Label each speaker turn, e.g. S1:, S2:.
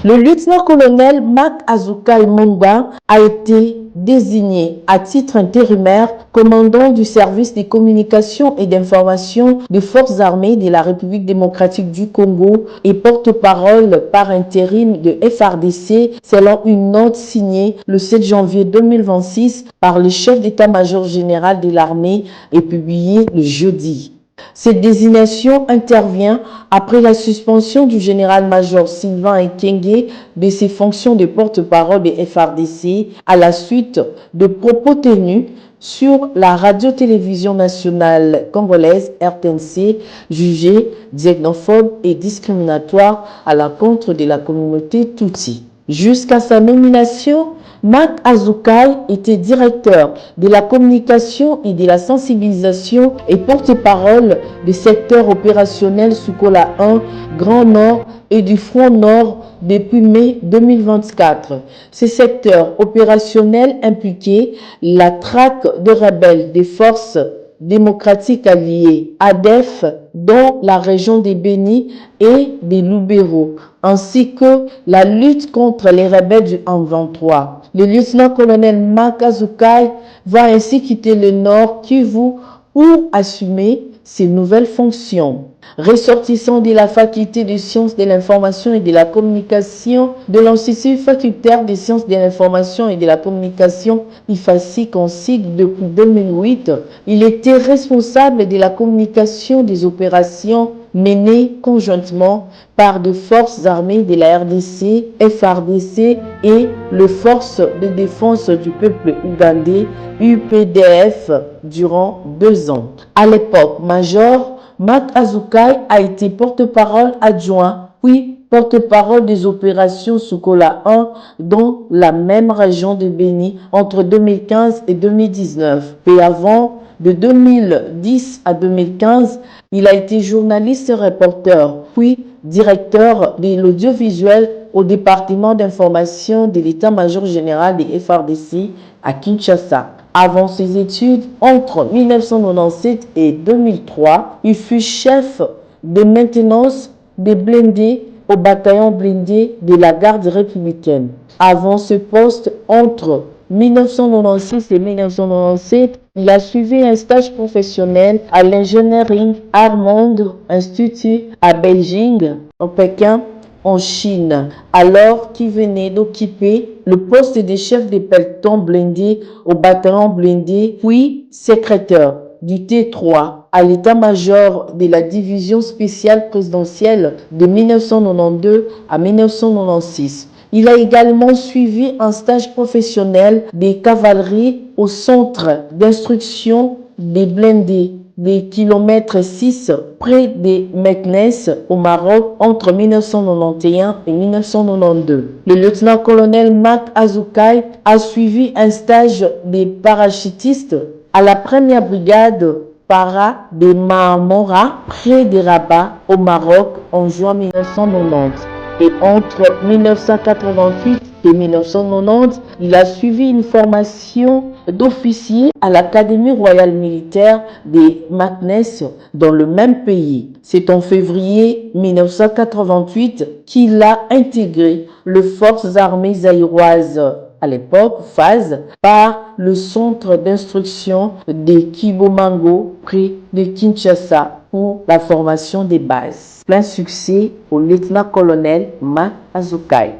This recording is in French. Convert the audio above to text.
S1: Le lieutenant-colonel Mak Azukai Mungba a été désigné à titre intérimaire commandant du service des communications et d'information des forces armées de la République démocratique du Congo et porte-parole par intérim de FARDC selon une note signée le 7 janvier 2026 par le chef d'état-major général de l'armée et publiée le jeudi. Cette désignation intervient après la suspension du général-major Sylvain Ekenge de ses fonctions de porte-parole de FARDC à la suite de propos tenus sur la radio-télévision nationale congolaise RTNC jugés xénophobes et discriminatoires à l'encontre de la communauté Tutsi. Jusqu'à sa nomination, Mak Azukai était directeur de la communication et de la sensibilisation et porte-parole du secteur opérationnel Sukola 1, Grand Nord et du Front Nord depuis mai 2024. Ces secteurs opérationnels impliquaient la traque de rebelles des forces démocratiques alliées, ADEF, dans la région des Béni et des Lubero, ainsi que la lutte contre les rebelles du M23. Le lieutenant-colonel Mak Azukai va ainsi quitter le Nord Kivu pour assumer ses nouvelles fonctions. Ressortissant de la faculté des sciences de l'information et de la communication de l'Institut facultaire des sciences de l'information et de la communication IFACIC en sigle depuis 2008, il était responsable de la communication des opérations menées conjointement par des forces armées de la RDC, FARDC et les forces de défense du peuple ougandais, UPDF, durant 2 ans. À l'époque, Major Mak Azukai a été porte-parole adjoint, puis porte-parole des opérations Sukola 1 dans la même région de Béni entre 2015 et 2019. Et avant, de 2010 à 2015, il a été journaliste et reporter, puis directeur de l'audiovisuel au département d'information de l'état-major général des FARDC à Kinshasa. Avant ses études, entre 1997 et 2003, il fut chef de maintenance des blindés au bataillon blindé de la garde républicaine. Avant ce poste, entre 1996 et 1997, il a suivi un stage professionnel à l'Engineering Armand Institute à Beijing, au Pékin, en Chine, alors qu'il venait d'occuper le poste de chef de peloton blindé au bataillon blindé, puis secrétaire du T3 à l'état-major de la division spéciale présidentielle de 1992 à 1996. Il a également suivi un stage professionnel de cavalerie au centre d'instruction des blindés des kilomètres 6 près de Meknès au Maroc entre 1991 et 1992. Le lieutenant-colonel Mak Azukai a suivi un stage de parachutiste à la première brigade para de Maamora près de Rabat au Maroc en juin 1990. Et entre 1988 et 1990, il a suivi une formation d'officier à l'Académie royale militaire de Meknès dans le même pays. C'est en février 1988 qu'il a intégré les forces armées zaïroises, à l'époque FAZ, par le centre d'instruction de Kibomango près de Kinshasa pour la formation des bases. Plein succès au lieutenant-colonel Mak Azukai.